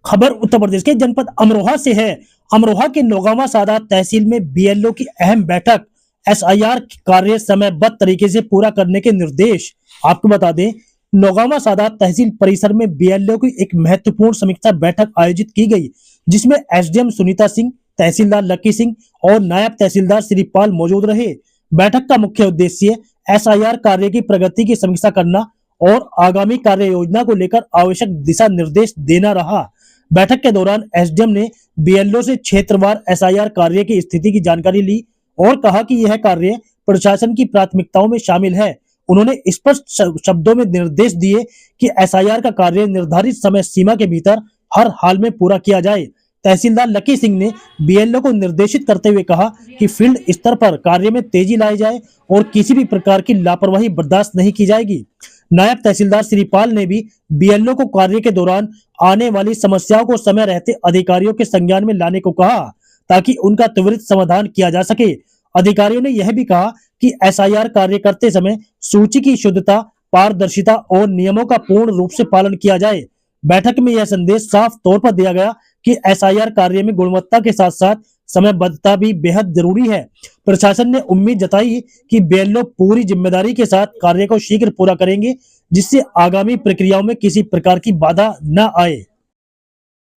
खबर उत्तर प्रदेश के जनपद अमरोहा से है। अमरोहा के नौगावा सादात तहसील में बीएलओ की अहम बैठक, एसआईआर कार्य समयबद्ध तरीके से पूरा करने के निर्देश। आपको बता दें, नौगावा सादात तहसील परिसर में बीएलओ की एक महत्वपूर्ण समीक्षा बैठक आयोजित की गई, जिसमें एसडीएम सुनीता सिंह, तहसीलदार लकी सिंह और नायब तहसीलदार श्रीपाल मौजूद रहे। बैठक का मुख्य उद्देश्य एसआईआर कार्य की प्रगति की समीक्षा करना और आगामी कार्य योजना को लेकर आवश्यक दिशा निर्देश देना रहा। बैठक के दौरान एसडीएम ने बीएलओ से क्षेत्रवार एसआईआर कार्य की स्थिति की जानकारी ली और कहा कि यह कार्य प्रशासन की प्राथमिकताओं में शामिल है। उन्होंने स्पष्ट शब्दों में निर्देश दिए कि एसआईआर का कार्य निर्धारित समय सीमा के भीतर हर हाल में पूरा किया जाए। तहसीलदार लकी सिंह ने बीएलओ को निर्देशित करते हुए कहा कि फील्ड स्तर पर कार्य में तेजी लाई जाए और किसी भी प्रकार की लापरवाही बर्दाश्त नहीं की जाएगी। नायब तहसीलदार श्रीपाल ने भी बीएलओ को कार्य के दौरान आने वाली समस्याओं को समय रहते अधिकारियों के संज्ञान में लाने को कहा, ताकि उनका त्वरित समाधान किया जा सके। अधिकारियों ने यह भी कहा कि एसआईआर कार्य करते समय सूची की शुद्धता, पारदर्शिता और नियमों का पूर्ण रूप से पालन किया जाए। बैठक में यह संदेश साफ तौर पर दिया गया कि एसआईआर कार्य में गुणवत्ता के साथ साथ समयबद्धता भी बेहद जरूरी है। प्रशासन ने उम्मीद जताई कि बीएलओ पूरी जिम्मेदारी के साथ कार्य को शीघ्र पूरा करेंगे, जिससे आगामी प्रक्रियाओं में किसी प्रकार की बाधा न आए।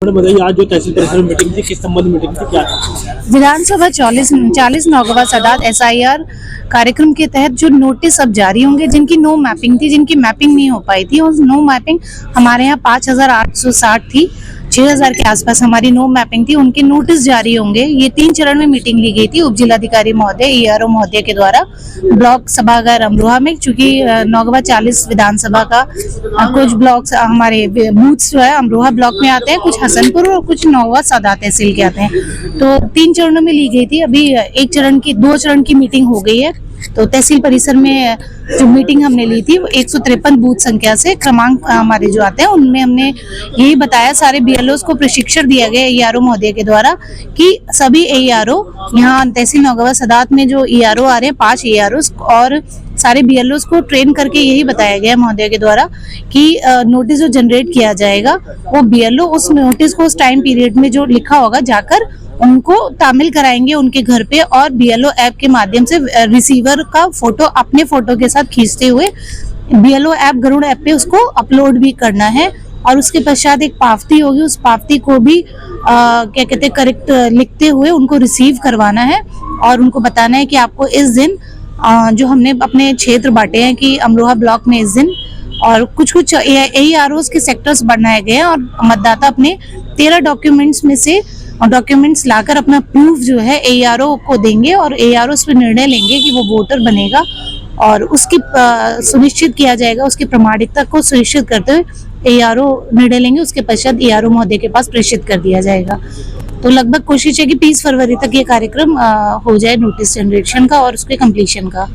बताइए, आज जो तहसील परिसर में मीटिंग थी, किस संबंध में मीटिंग थी, क्या थी? विधानसभा 40 नौगावा सादात एसआईआर कार्यक्रम के तहत जो नोटिस अब जारी होंगे, जिनकी नो मैपिंग थी, जिनकी मैपिंग नहीं हो पाई थी, और नो मैपिंग हमारे यहाँ 5860 थी, 6000 के आसपास हमारी नो मैपिंग थी, उनके नोटिस जारी होंगे। ये 3 चरण में मीटिंग ली गई थी उप जिलाधिकारी महोदय, ईआरओ महोदय के द्वारा ब्लॉक सभागार अमरोहा में, चूंकि नौगावा 40 विधानसभा का कुछ ब्लॉक हमारे बूथ्स जो है अमरोहा ब्लॉक में आते हैं, कुछ हसनपुर और कुछ नौगावा सादात तहसील के आते हैं। तो 3 चरणों में ली गई थी। अभी 2 चरण की मीटिंग हो गई है। तो तहसील परिसर में जो मीटिंग हमने ली थी, 153 बूथ संख्या से क्रमांक हमारे जो आते हैं, उनमें हमने यही बताया, सारे बीएलओस को प्रशिक्षण दिया गया ईआरओ महोदय के द्वारा कि सभी ईआरओ यहाँ तहसील नौगावा सादात में जो ईआरओ आ रहे हैं, 5 ईआरओस और सारे बीएलओस को ट्रेन करके यही बताया गया महोदय के द्वारा कि नोटिस जो जनरेट किया जाएगा वो बीएलओ उस नोटिस को उस टाइम पीरियड में जो लिखा होगा जाकर उनको तामील कराएंगे उनके घर पे, और बीएलओ ऐप के माध्यम से रिसीवर का फोटो अपने फोटो के साथ खींचते हुए बीएलओ ऐप गरुड़ ऐप पे उसको अपलोड भी करना है। और उसके पश्चात एक पावती होगी, उस पावती को भी क्या कहते हैं करेक्ट लिखते हुए उनको रिसीव करवाना है और उनको बताना है कि आपको इस दिन जो हमने अपने क्षेत्र बांटे हैं कि अमरोहा ब्लॉक में इस दिन, और कुछ एआरओस के सेक्टर्स बनाए गए हैं और मतदाता अपने 13 डॉक्यूमेंट्स में से डॉक्यूमेंट्स लाकर अपना प्रूफ जो है एआरओ को देंगे और एआरओ उस पर निर्णय लेंगे कि वो वोटर बनेगा, और उसकी सुनिश्चित किया जाएगा, उसकी प्रामाणिकता को सुनिश्चित करते हुए एआरओ निर्णय लेंगे। उसके पश्चात एआरओ महोदय के पास प्रेषित कर दिया जाएगा। तो लगभग कोशिश है कि 30 फरवरी तक ये कार्यक्रम हो जाए नोटिस जनरेशन का और उसके कंप्लीशन का।